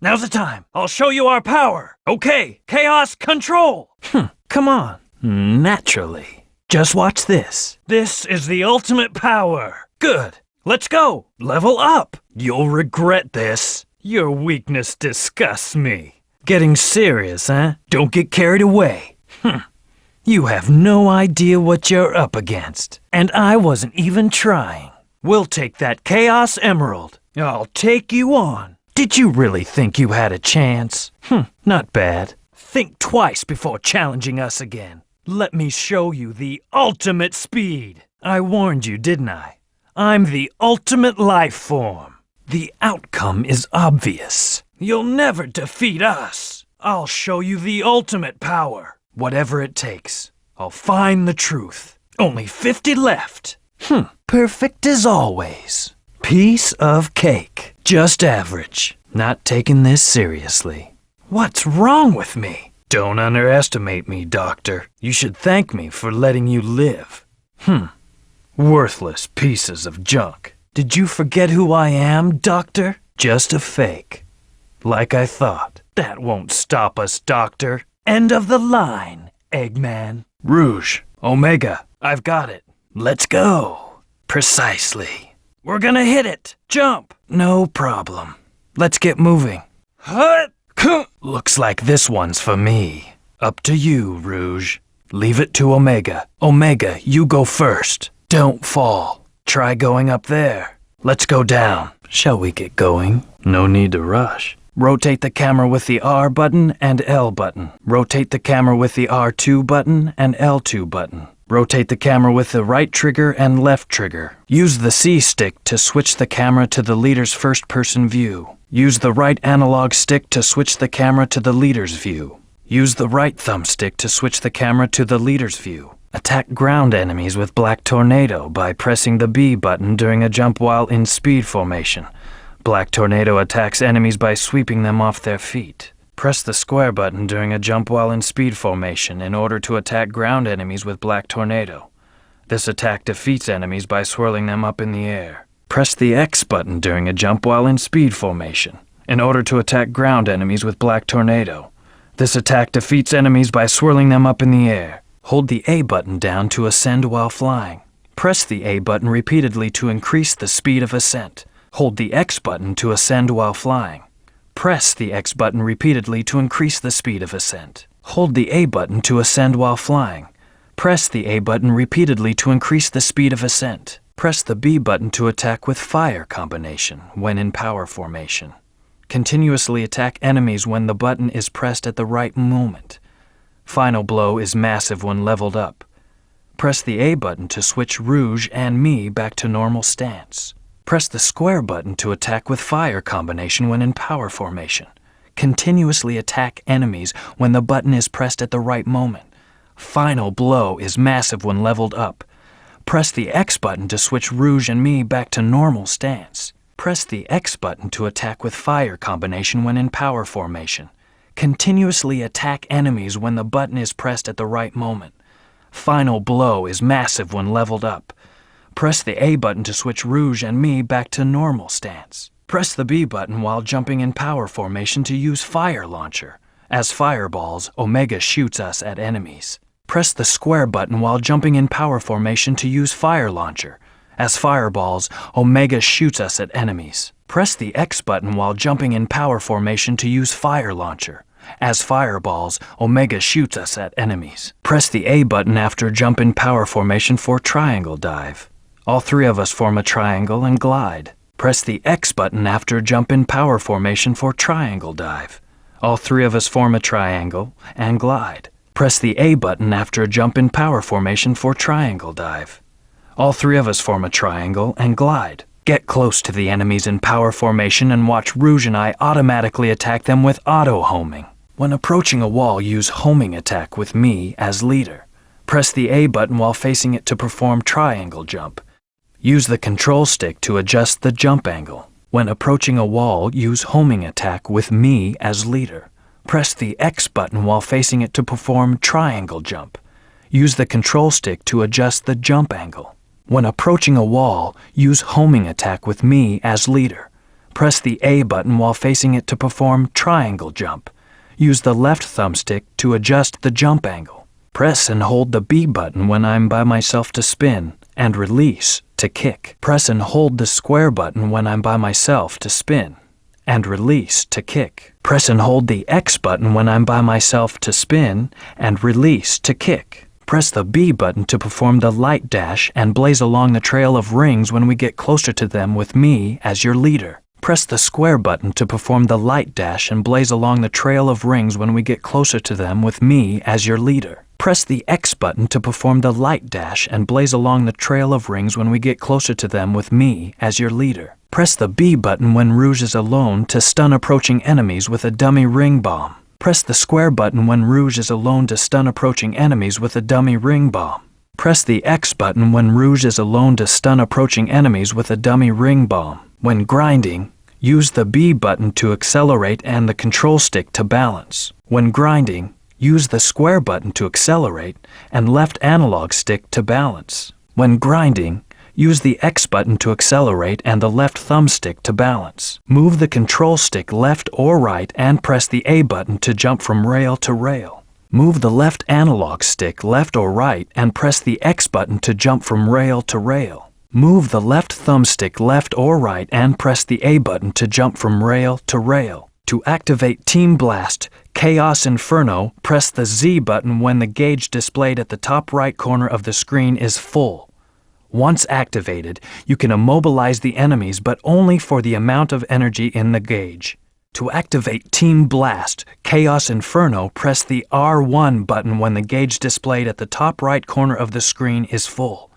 Now's the time. I'll show you our power. Okay, chaos control. Come on. Naturally. Just watch this. This is the ultimate power. Good. Let's go. Level up. You'll regret this. Your weakness disgusts me. Getting serious, huh? Don't get carried away. You have no idea what you're up against. And I wasn't even trying. We'll take that Chaos Emerald. I'll take you on. Did you really think you had a chance? Not bad. Think twice before challenging us again. Let me show you the ultimate speed. I warned you, didn't I? I'm the ultimate life form. The outcome is obvious. You'll never defeat us. I'll show you the ultimate power. Whatever it takes. I'll find the truth. Only 50 left. Perfect as always. Piece of cake. Just average. Not taking this seriously. What's wrong with me? Don't underestimate me, Doctor. You should thank me for letting you live. Worthless pieces of junk. Did you forget who I am, Doctor? Just a fake. Like I thought. That won't stop us, Doctor. End of the line, Eggman. Rouge, Omega, I've got it. Let's go. Precisely. We're gonna hit it. Jump. No problem. Let's get moving. Looks like this one's for me. Up to you, Rouge. Leave it to Omega. Omega, you go first. Don't fall. Try going up there. Let's go down. Shall we get going? No need to rush. Rotate the camera with the R button and L button. Rotate the camera with the R2 button and L2 button. Rotate the camera with the right trigger and left trigger. Use the C stick to switch the camera to the leader's first-person view. Use the right analog stick to switch the camera to the leader's view. Use the right thumbstick to switch the camera to the leader's view. Attack ground enemies with Black Tornado by pressing the B button during a jump while in speed formation. Black Tornado attacks enemies by sweeping them off their feet. Press the square button during a jump while in speed formation in order to attack ground enemies with Black Tornado. This attack defeats enemies by swirling them up in the air. Press the X button during a jump while in speed formation in order to attack ground enemies with Black Tornado. This attack defeats enemies by swirling them up in the air. Hold the A button down to ascend while flying. Press the A button repeatedly to increase the speed of ascent. Hold the X button to ascend while flying. Press the X button repeatedly to increase the speed of ascent. Hold the A button to ascend while flying. Press the A button repeatedly to increase the speed of ascent. Press the B button to attack with fire combination when in power formation. Continuously attack enemies when the button is pressed at the right moment. Final blow is massive when leveled up. Press the A button to switch Rouge and me back to normal stance. Press the square button to attack with fire combination when in power formation. Continuously attack enemies when the button is pressed at the right moment. Final blow is massive when leveled up. Press the X button to switch Rouge and me back to normal stance. Press the X button to attack with fire combination when in power formation. Continuously attack enemies when the button is pressed at the right moment. Final blow is massive when leveled up. Press the A button to switch Rouge and me back to normal stance. Press the B button while jumping in power formation to use Fire Launcher. As fireballs, Omega shoots us at enemies. Press the square button while jumping in power formation to use Fire Launcher. As fireballs, Omega shoots us at enemies. Press the X button while jumping in power formation to use Fire Launcher. As fireballs, Omega shoots us at enemies. Press the A button after jump in power formation for Triangle Dive. All three of us form a triangle and glide. Press the X button after jump in power formation for Triangle Dive. All three of us form a triangle and glide. Press the A button after jump in power formation for Triangle Dive. All three of us form a triangle and glide. Get close to the enemies in power formation and watch Rouge and I automatically attack them with auto-homing. When approaching a wall, use homing attack with me as leader. Press the A button while facing it to perform triangle jump. Use the control stick to adjust the jump angle. When approaching a wall, use homing attack with me as leader. Press the X button while facing it to perform triangle jump. Use the control stick to adjust the jump angle. When approaching a wall, use homing attack with me as leader. Press the A button while facing it to perform triangle jump. Use the left thumbstick to adjust the jump angle. Press and hold the B button when I'm by myself to spin, and release to kick. Press and hold the square button when I'm by myself to spin, and release to kick. Press and hold the X button when I'm by myself to spin, and release to kick. Press the B button to perform the light dash and blaze along the trail of rings when we get closer to them with me as your leader. Press the square button to perform the light dash and blaze along the trail of rings when we get closer to them with me as your leader. Press the X button to perform the light dash and blaze along the trail of rings when we get closer to them with me as your leader. Press the B button when Rouge is alone to stun approaching enemies with a dummy ring bomb. Press the square button when Rouge is alone to stun approaching enemies with a dummy ring bomb. Press the X button when Rouge is alone to stun approaching enemies with a dummy ring bomb. When grinding, use the B button to accelerate and the control stick to balance. When grinding, use the square button to accelerate and left analog stick to balance. When grinding, use the X button to accelerate and the left thumbstick to balance. Move the control stick left or right and press the A button to jump from rail to rail. Move the left analog stick left or right and press the X button to jump from rail to rail. Move the left thumbstick left or right and press the A button to jump from rail to rail. To activate Team Blast, Chaos Inferno, press the Z button when the gauge displayed at the top right corner of the screen is full. Once activated, you can immobilize the enemies but only for the amount of energy in the gauge. To activate Team Blast, Chaos Inferno, press the R1 button when the gauge displayed at the top right corner of the screen is full.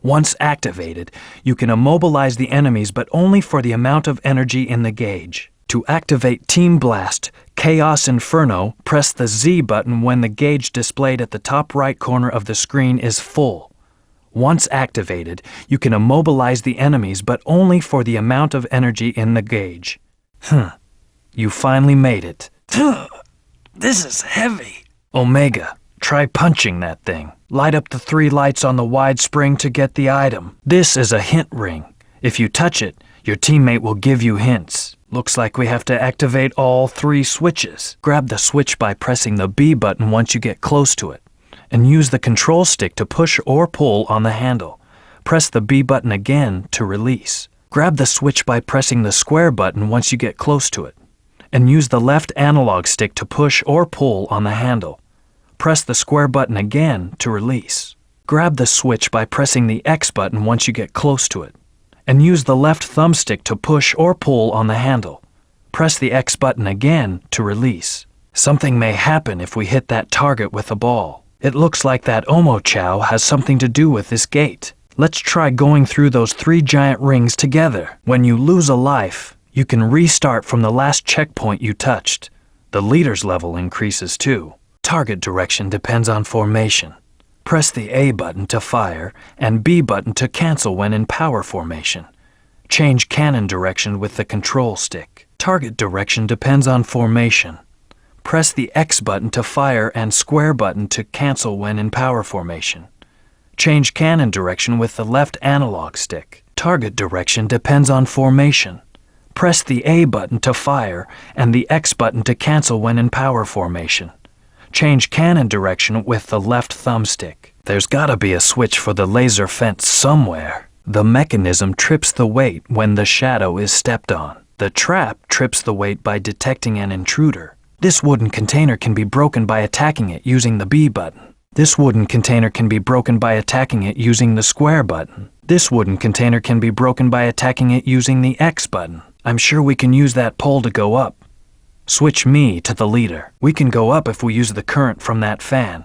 Once activated, you can immobilize the enemies but only for the amount of energy in the gauge. To activate Team Blast, Chaos Inferno, press the Z button when the gauge displayed at the top right corner of the screen is full. Once activated, you can immobilize the enemies but only for the amount of energy in the gauge. You finally made it. This is heavy. Omega, try punching that thing. Light up the 3 lights on the wide spring to get the item. This is a hint ring. If you touch it, your teammate will give you hints. Looks like we have to activate all 3 switches. Grab the switch by pressing the B button once you get close to it, and use the control stick to push or pull on the handle. Press the B button again to release. Grab the switch by pressing the square button once you get close to it, and use the left analog stick to push or pull on the handle. Press the square button again to release. Grab the switch by pressing the X button once you get close to it, and use the left thumbstick to push or pull on the handle. Press the X button again to release. Something may happen if we hit that target with a ball. It looks like that Omochao has something to do with this gate. Let's try going through those 3 giant rings together. When you lose a life, you can restart from the last checkpoint you touched. The leader's level increases too. Target direction depends on formation. Press the A button to fire and B button to cancel when in power formation. Change cannon direction with the control stick. Target direction depends on formation. Press the X button to fire and square button to cancel when in power formation. Change cannon direction with the left analog stick. Target direction depends on formation. Press the A button to fire and the X button to cancel when in power formation. Change cannon direction with the left thumbstick. There's gotta be a switch for the laser fence somewhere. The mechanism trips the weight when the shadow is stepped on. The trap trips the weight by detecting an intruder. This wooden container can be broken by attacking it using the B button. This wooden container can be broken by attacking it using the square button. This wooden container can be broken by attacking it using the X button. I'm sure we can use that pole to go up. Switch me to the leader. We can go up if we use the current from that fan.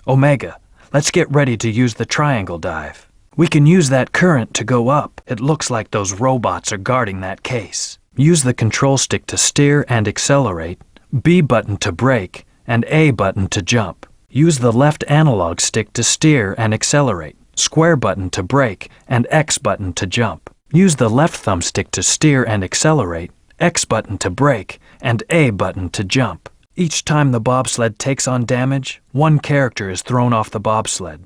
Omega, let's get ready to use the triangle dive. We can use that current to go up. It looks like those robots are guarding that case. Use the control stick to steer and accelerate, B button to brake, and A button to jump. Use the left analog stick to steer and accelerate, square button to brake, and X button to jump. Use the left thumbstick to steer and accelerate, X button to brake, and A button to jump. Each time the bobsled takes on damage, 1 character is thrown off the bobsled.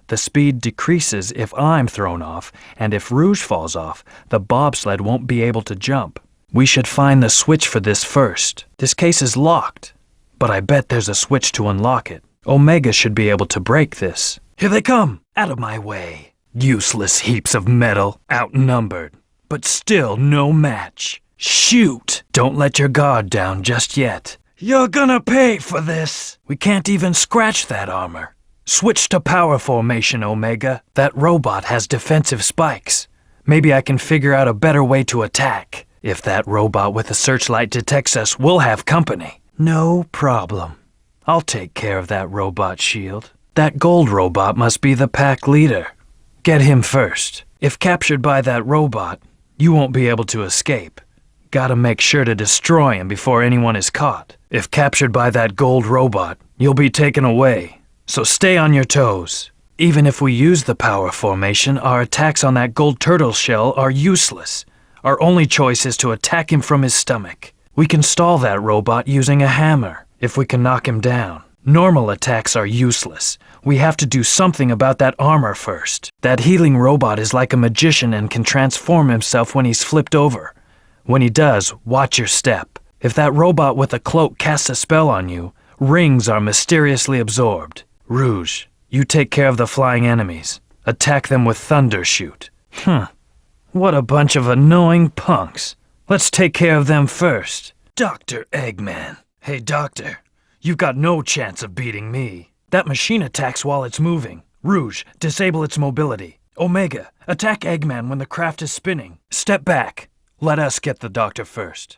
The speed decreases if I'm thrown off, and if Rouge falls off, the bobsled won't be able to jump. We should find the switch for this first. This case is locked, but I bet there's a switch to unlock it. Omega should be able to break this. Here they come! Out of my way. Useless heaps of metal, outnumbered, but still no match. Shoot! Don't let your guard down just yet. You're gonna pay for this! We can't even scratch that armor. Switch to power formation, Omega. That robot has defensive spikes. Maybe I can figure out a better way to attack. If that robot with the searchlight detects us, we'll have company. No problem. I'll take care of that robot shield. That gold robot must be the pack leader. Get him first. If captured by that robot, you won't be able to escape. Gotta make sure to destroy him before anyone is caught. If captured by that gold robot, you'll be taken away. So stay on your toes. Even if we use the power formation, our attacks on that gold turtle shell are useless. Our only choice is to attack him from his stomach. We can stall that robot using a hammer, if we can knock him down. Normal attacks are useless. We have to do something about that armor first. That healing robot is like a magician and can transform himself when he's flipped over. When he does, watch your step. If that robot with a cloak casts a spell on you, rings are mysteriously absorbed. Rouge, you take care of the flying enemies. Attack them with Thunder Shoot. What a bunch of annoying punks. Let's take care of them first. Dr. Eggman. Hey, Doctor. You've got no chance of beating me. That machine attacks while it's moving. Rouge, disable its mobility. Omega, attack Eggman when the craft is spinning. Step back. Let us get the doctor first.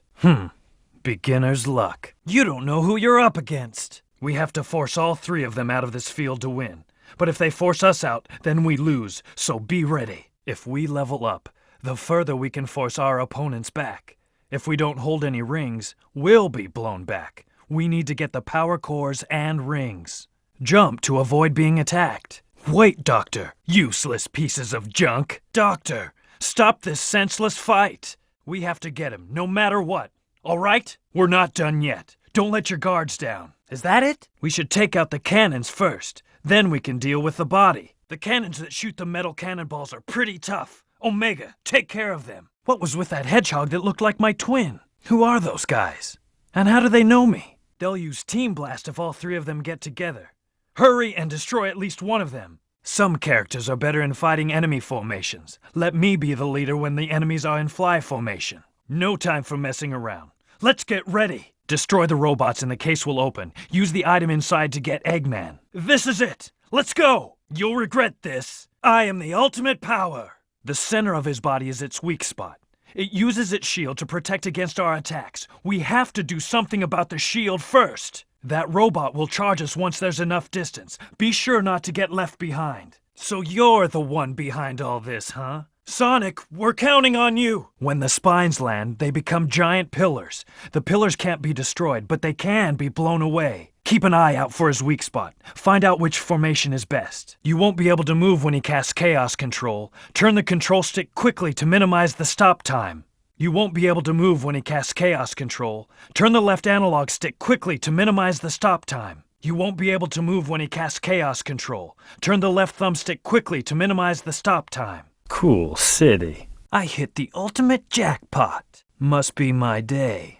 Beginner's luck. You don't know who you're up against. We have to force all three of them out of this field to win. But if they force us out, then we lose, so be ready. If we level up, the further we can force our opponents back. If we don't hold any rings, we'll be blown back. We need to get the power cores and rings. Jump to avoid being attacked. Wait, Doctor. Useless pieces of junk. Doctor, stop this senseless fight. We have to get him, no matter what. All right? We're not done yet. Don't let your guards down. Is that it? We should take out the cannons first. Then we can deal with the body. The cannons that shoot the metal cannonballs are pretty tough. Omega, take care of them. What was with that hedgehog that looked like my twin? Who are those guys? And how do they know me? They'll use Team Blast if all three of them get together. Hurry and destroy at least one of them. Some characters are better in fighting enemy formations. Let me be the leader when the enemies are in fly formation. No time for messing around. Let's get ready. Destroy the robots and the case will open. Use the item inside to get Eggman. This is it. Let's go. You'll regret this. I am the ultimate power. The center of his body is its weak spot. It uses its shield to protect against our attacks. We have to do something about the shield first. That robot will charge us once there's enough distance. Be sure not to get left behind. So you're the one behind all this, huh? Sonic, we're counting on you! When the spines land, they become giant pillars. The pillars can't be destroyed, but they can be blown away. Keep an eye out for his weak spot. Find out which formation is best. You won't be able to move when he casts Chaos Control. Turn the control stick quickly to minimize the stop time. You won't be able to move when he casts Chaos Control. Turn the left analog stick quickly to minimize the stop time. You won't be able to move when he casts Chaos Control. Turn the left thumbstick quickly to minimize the stop time. Cool city. I hit the ultimate jackpot. Must be my day.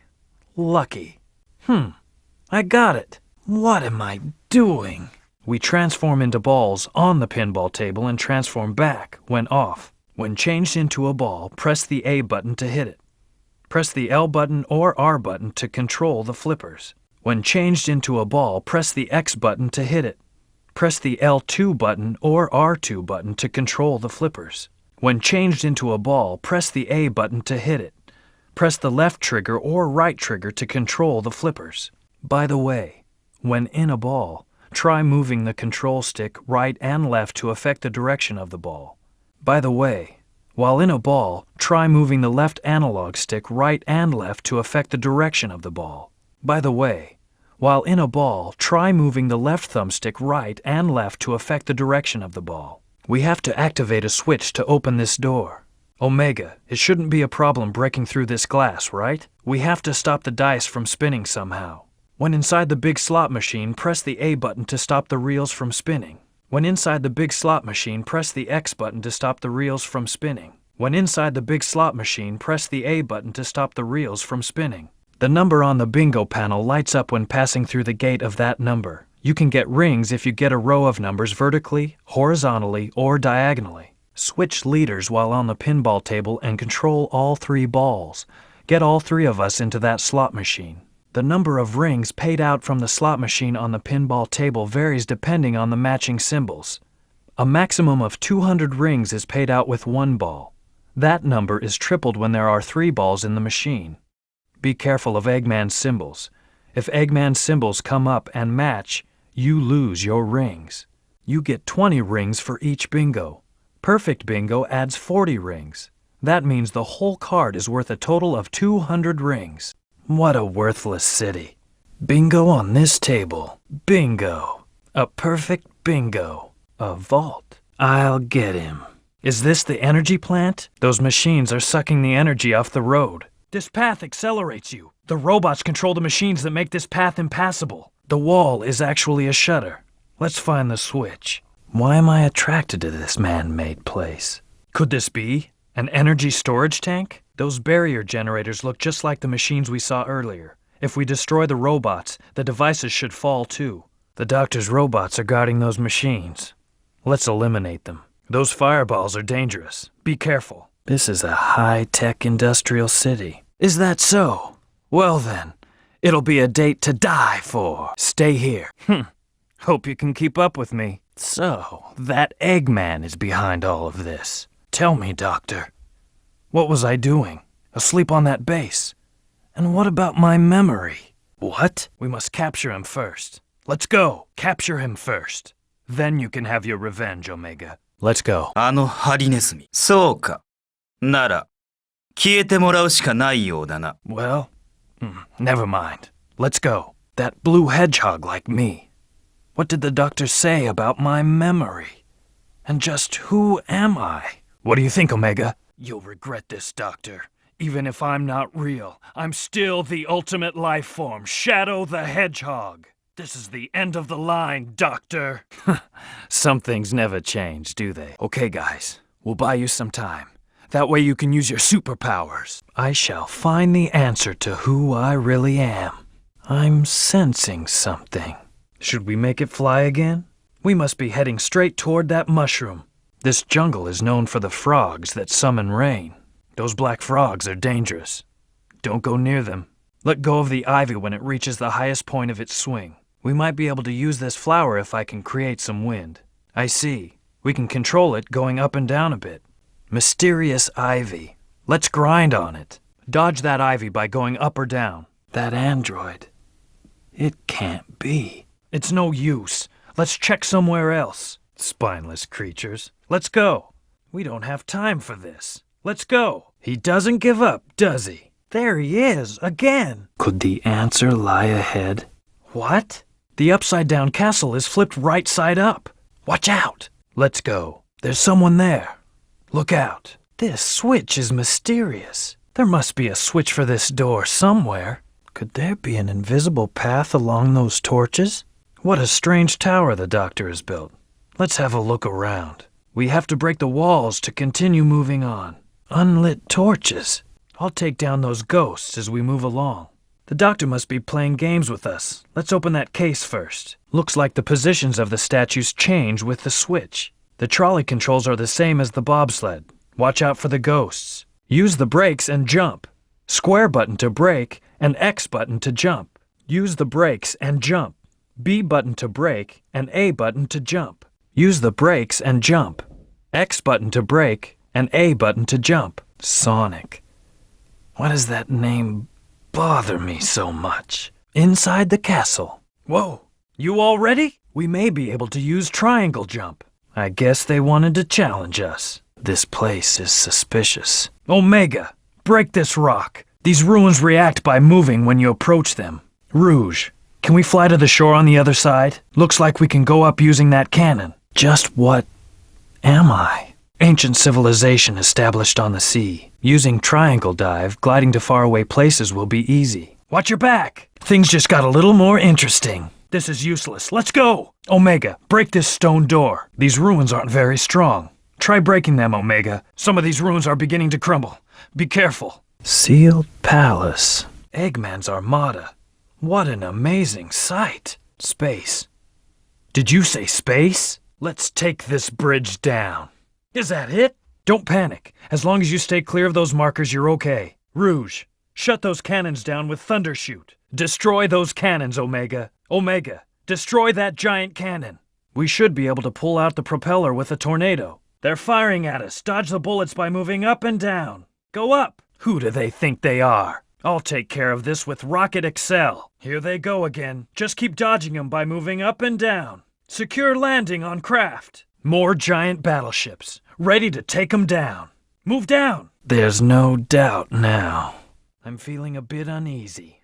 Lucky. I got it. What am I doing? We transform into balls on the pinball table and transform back when off. When changed into a ball, press the A button to hit it. Press the L button or R button to control the flippers. When changed into a ball, press the X button to hit it. Press the L2 button or R2 button to control the flippers. When changed into a ball, press the A button to hit it. Press the left trigger or right trigger to control the flippers. By the way, when in a ball, try moving the control stick right and left to affect the direction of the ball. By the way, while in a ball, try moving the left analog stick right and left to affect the direction of the ball. By the way, while in a ball, try moving the left thumbstick right and left to affect the direction of the ball. We have to activate a switch to open this door. Omega, it shouldn't be a problem breaking through this glass, right? We have to stop the dice from spinning somehow. When inside the big slot machine, press the A button to stop the reels from spinning. When inside the big slot machine, press the X button to stop the reels from spinning. When inside the big slot machine, press the A button to stop the reels from spinning. The number on the bingo panel lights up when passing through the gate of that number. You can get rings if you get a row of numbers vertically, horizontally, or diagonally. Switch leaders while on the pinball table and control all 3 balls. Get all 3 of us into that slot machine. The number of rings paid out from the slot machine on the pinball table varies depending on the matching symbols. A maximum of 200 rings is paid out with 1 ball. That number is tripled when there are 3 balls in the machine. Be careful of Eggman's symbols. If Eggman's symbols come up and match, you lose your rings. You get 20 rings for each bingo. Perfect bingo adds 40 rings. That means the whole card is worth a total of 200 rings. What a worthless city. Bingo on this table. Bingo. A perfect bingo. A vault. I'll get him. Is this the energy plant? Those machines are sucking the energy off the road. This path accelerates you. The robots control the machines that make this path impassable. The wall is actually a shutter. Let's find the switch. Why am I attracted to this man-made place? Could this be an energy storage tank? Those barrier generators look just like the machines we saw earlier. If we destroy the robots, the devices should fall too. The doctor's robots are guarding those machines. Let's eliminate them. Those fireballs are dangerous. Be careful. This is a high-tech industrial city. Is that so? Well then, it'll be a date to die for. Stay here. Hope you can keep up with me. So, that Eggman is behind all of this. Tell me, Doctor. What was I doing? Asleep on that base? And what about my memory? What? We must capture him first. Let's go. Capture him first. Then you can have your revenge, Omega. Let's go. あのハリネズミ。そうか。なら、消えてもらうしかないようだな。Well, never mind. Let's go. That blue hedgehog like me. What did the doctor say about my memory? And just who am I? What do you think, Omega? You'll regret this, Doctor. Even if I'm not real, I'm still the ultimate life form, Shadow the Hedgehog. This is the end of the line, Doctor. Some things never change, do they? Okay, guys, we'll buy you some time. That way you can use your superpowers. I shall find the answer to who I really am. I'm sensing something. Should we make it fly again? We must be heading straight toward that mushroom. This jungle is known for the frogs that summon rain. Those black frogs are dangerous. Don't go near them. Let go of the ivy when it reaches the highest point of its swing. We might be able to use this flower if I can create some wind. I see. We can control it going up and down a bit. Mysterious ivy. Let's grind on it. Dodge that ivy by going up or down. That android. It can't be. It's no use. Let's check somewhere else. Spineless creatures. Let's go. We don't have time for this. Let's go. He doesn't give up, does he? There he is, again. Could the answer lie ahead? What? The upside-down castle is flipped right side up. Watch out. Let's go. There's someone there. Look out. This switch is mysterious. There must be a switch for this door somewhere. Could there be an invisible path along those torches? What a strange tower the doctor has built. Let's have a look around. We have to break the walls to continue moving on. Unlit torches. I'll take down those ghosts as we move along. The doctor must be playing games with us. Let's open that case first. Looks like the positions of the statues change with the switch. The trolley controls are the same as the bobsled. Watch out for the ghosts. Use the brakes and jump. Square button to brake and X button to jump. Use the brakes and jump. B button to brake and A button to jump. Use the brakes and jump. X button to brake and A button to jump. Sonic. Why does that name bother me so much? Inside the castle. Whoa, you all ready? We may be able to use triangle jump. I guess they wanted to challenge us. This place is suspicious. Omega, break this rock. These ruins react by moving when you approach them. Rouge, can we fly to the shore on the other side? Looks like we can go up using that cannon. Just what am I? Ancient civilization established on the sea. Using triangle dive, gliding to faraway places will be easy. Watch your back! Things just got a little more interesting. This is useless. Let's go! Omega, break this stone door. These ruins aren't very strong. Try breaking them, Omega. Some of these runes are beginning to crumble. Be careful. Sealed Palace. Eggman's Armada. What an amazing sight. Space. Did you say space? Let's take this bridge down. Is that it? Don't panic. As long as you stay clear of those markers, you're okay. Rouge, shut those cannons down with Thundershoot. Destroy those cannons, Omega. Omega, destroy that giant cannon. We should be able to pull out the propeller with a tornado. They're firing at us. Dodge the bullets by moving up and down. Go up. Who do they think they are? I'll take care of this with Rocket Excel. Here they go again. Just keep dodging them by moving up and down. Secure landing on craft. More giant battleships, ready to take them down. Move down. There's no doubt now. I'm feeling a bit uneasy.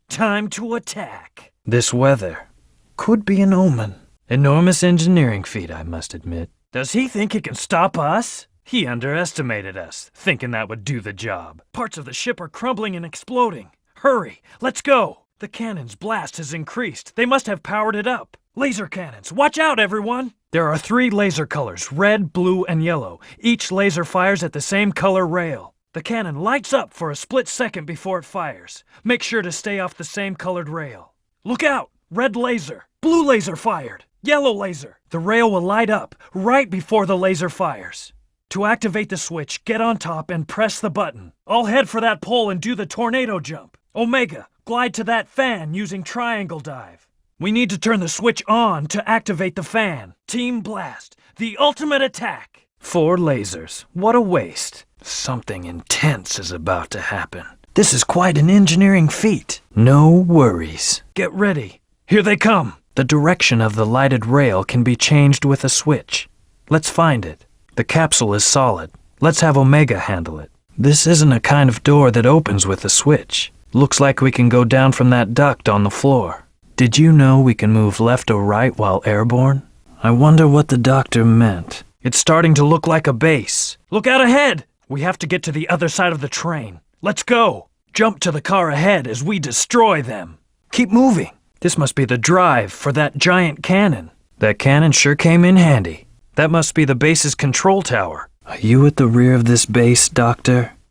Time to attack. This weather could be an omen. Enormous engineering feat, I must admit. Does he think he can stop us? He underestimated us, thinking that would do the job. Parts of the ship are crumbling and exploding. Hurry, let's go. The cannon's blast has increased. They must have powered it up. Laser cannons, watch out, everyone! There are 3 laser colors, red, blue, and yellow. Each laser fires at the same color rail. The cannon lights up for a split second before it fires. Make sure to stay off the same colored rail. Look out! Red laser, blue laser fired, yellow laser. The rail will light up right before the laser fires. To activate the switch, get on top and press the button. I'll head for that pole and do the tornado jump. Omega, glide to that fan using triangle dive. We need to turn the switch on to activate the fan. Team Blast, the ultimate attack. 4 lasers, what a waste. Something intense is about to happen. This is quite an engineering feat. No worries. Get ready. Here they come. The direction of the lighted rail can be changed with a switch. Let's find it. The capsule is solid. Let's have Omega handle it. This isn't a kind of door that opens with a switch. Looks like we can go down from that duct on the floor. Did you know we can move left or right while airborne? I wonder what the doctor meant. It's starting to look like a base. Look out ahead! We have to get to the other side of the train. Let's go! Jump to the car ahead as we destroy them. Keep moving. This must be the drive for that giant cannon. That cannon sure came in handy. That must be the base's control tower. Are you at the rear of this base, Doctor?